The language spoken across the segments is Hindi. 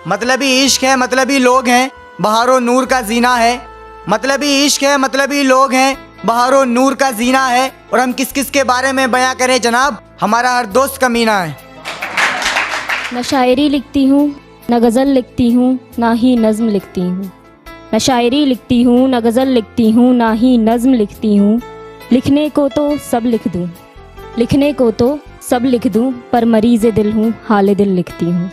मतलबी इश्क है, मतलबी लोग हैं, बहारो नूर का जीना है। मतलबी इश्क है, मतलबी लोग हैं, बहारो नूर का जीना है। और हम किस किस के बारे में बयां करें जनाब, हमारा हर दोस्त कमीना है। न शायरी लिखती हूँ, न गज़ल लिखती हूँ, ना ही नज़्म लिखती हूँ। न शायरी लिखती हूँ, न गज़ल लिखती हूँ, ना ही नज़्म लिखती हूँ। लिखने को तो सब लिख दूँ, लिखने को तो सब लिख दूँ, पर मरीज़ दिल हूँ, हाल दिल लिखती हूँ।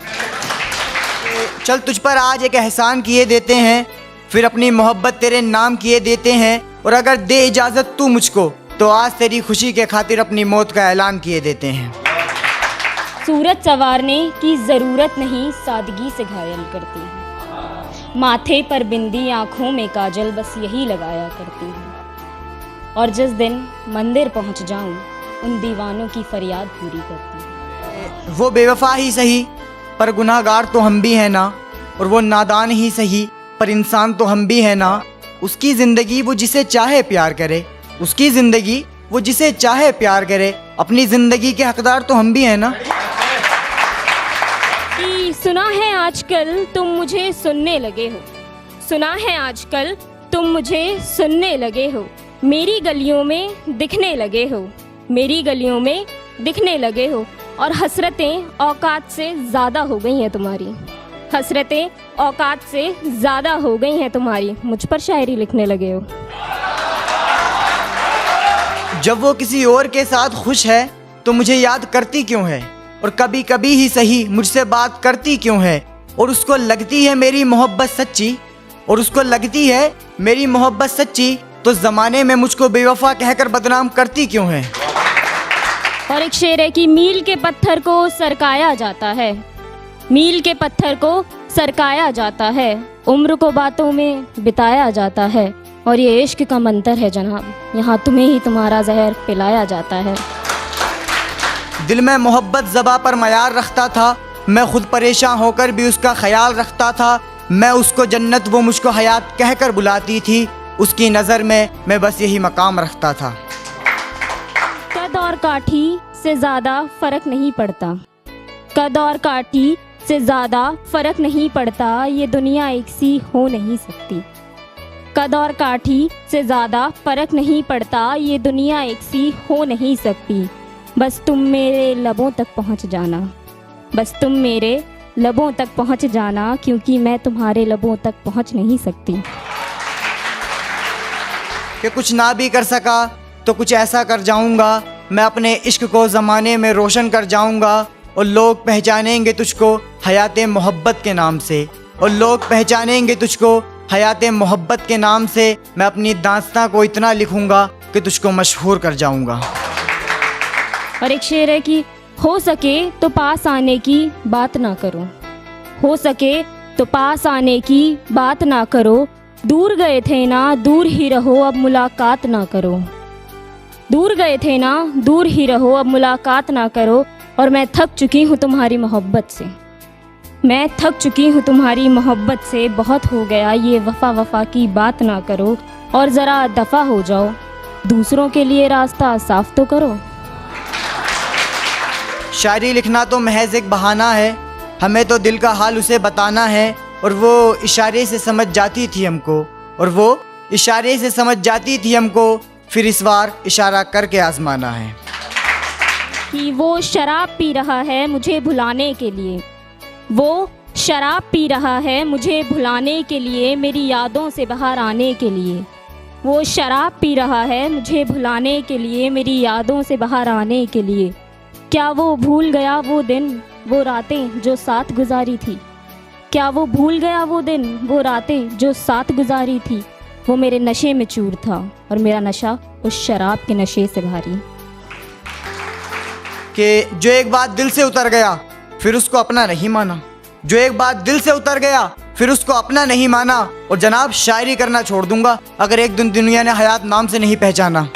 चल तुझ पर आज एक एहसान किए देते हैं, फिर अपनी मोहब्बत तेरे नाम किए देते हैं। और अगर दे इजाज़त तू मुझको, तो आज तेरी खुशी के खातिर अपनी मौत का ऐलान किए देते हैं। सूरज संवारने की ज़रूरत नहीं, सादगी से घायल करती हूँ। माथे पर बिंदी, आँखों में काजल, बस यही लगाया करती हूँ। और जिस दिन मंदिर पहुँच जाऊँ, उन दीवानों की फरियाद पूरी करती हूँ। वो बेवफा ही सही, पर गुनाहगार तो हम भी हैं ना। और वो नादान ही सही, पर इंसान तो हम भी हैं ना। उसकी ज़िंदगी वो जिसे चाहे प्यार करे, उसकी ज़िंदगी वो जिसे चाहे प्यार करे। अपनी ज़िंदगी के हकदार तो हम भी हैं ना। सुना है आजकल तुम मुझे सुनने लगे हो, सुना है आजकल तुम मुझे सुनने लगे हो। मेरी गलियों में दिखने लगे हो, मेरी गलियों में दिखने लगे हो। और हसरतें औकात से ज़्यादा हो गई हैं तुम्हारी, हसरतें औकात से ज़्यादा हो गई हैं तुम्हारी। मुझ पर शायरी लिखने लगे हो। जब वो किसी और के साथ खुश है, तो मुझे याद करती क्यों है? और कभी कभी ही सही मुझसे बात करती क्यों है? और उसको लगती है मेरी मोहब्बत सच्ची, और उसको लगती है मेरी मोहब्बत सच्ची, तो ज़माने में मुझको बेवफा कहकर बदनाम करती क्यों है? और एक शेर है कि मील के पत्थर को सरकाया जाता है, मील के पत्थर को सरकाया जाता है, उम्र को बातों में बिताया जाता है। और ये इश्क का मंतर है जनाब, यहाँ तुम्हें ही तुम्हारा जहर पिलाया जाता है। दिल में मोहब्बत ज़बा पर मयार रखता था, मैं खुद परेशान होकर भी उसका ख्याल रखता था। मैं उसको जन्नत, वो मुझको हयात कहकर बुलाती थी। उसकी नज़र में मैं बस यही मकाम रखता था। कद और काठी से ज़्यादा फ़र्क नहीं पड़ता, कद और काठी से ज़्यादा फ़र्क नहीं पड़ता, ये दुनिया एक सी हो नहीं सकती। कद और काठी से ज़्यादा फ़र्क नहीं पड़ता, ये दुनिया एक सी हो नहीं सकती। बस तुम मेरे लबों तक पहुंच जाना, बस तुम मेरे लबों तक पहुंच जाना, क्योंकि मैं तुम्हारे लबों तक पहुंच नहीं सकती। कि कुछ ना भी कर सका तो कुछ ऐसा कर जाऊंगा, मैं अपने इश्क को ज़माने में रोशन कर जाऊंगा। और लोग पहचानेंगे तुझको हयाते मोहब्बत के नाम से, और लोग पहचानेंगे तुझको हयाते मोहब्बत के नाम से। मैं अपनी दास्तां को इतना लिखूंगा कि तुझको मशहूर कर जाऊंगा। और एक शेर है कि हो सके तो पास आने की बात ना करो, हो सके तो पास आने की बात ना करो। दूर गए थे ना, दूर ही रहो, अब मुलाकात ना करो। दूर गए थे ना, दूर ही रहो, अब मुलाकात ना करो। और मैं थक चुकी हूँ तुम्हारी मोहब्बत से, मैं थक चुकी हूँ तुम्हारी मोहब्बत से। बहुत हो गया ये वफ़ा वफ़ा की बात ना करो, और ज़रा दफ़ा हो जाओ, दूसरों के लिए रास्ता साफ़ तो करो। शायरी लिखना तो महज एक बहाना है, हमें तो दिल का हाल उसे बताना है। और वो इशारे से समझ जाती थी हमको, और वो इशारे से समझ जाती थी हमको, फिर इस बार इशारा करके आजमाना है। कि वो शराब पी रहा है मुझे भुलाने के लिए, वो शराब पी रहा है मुझे भुलाने के लिए, मेरी यादों से बाहर आने के लिए। वो शराब पी रहा है मुझे भुलाने के लिए, मेरी यादों से बाहर आने के लिए। क्या वो भूल गया वो दिन वो रातें जो साथ गुजारी थी, क्या वो भूल गया वो दिन वो रातें जो साथ गुजारी थी। वो मेरे नशे में चूर था, और मेरा नशा उस शराब के नशे से भारी। कि जो एक बात दिल से उतर गया फिर उसको अपना नहीं माना, जो एक बात दिल से उतर गया फिर उसको अपना नहीं माना। और जनाब शायरी करना छोड़ दूंगा अगर एक दिन दुनिया ने हयात नाम से नहीं पहचाना।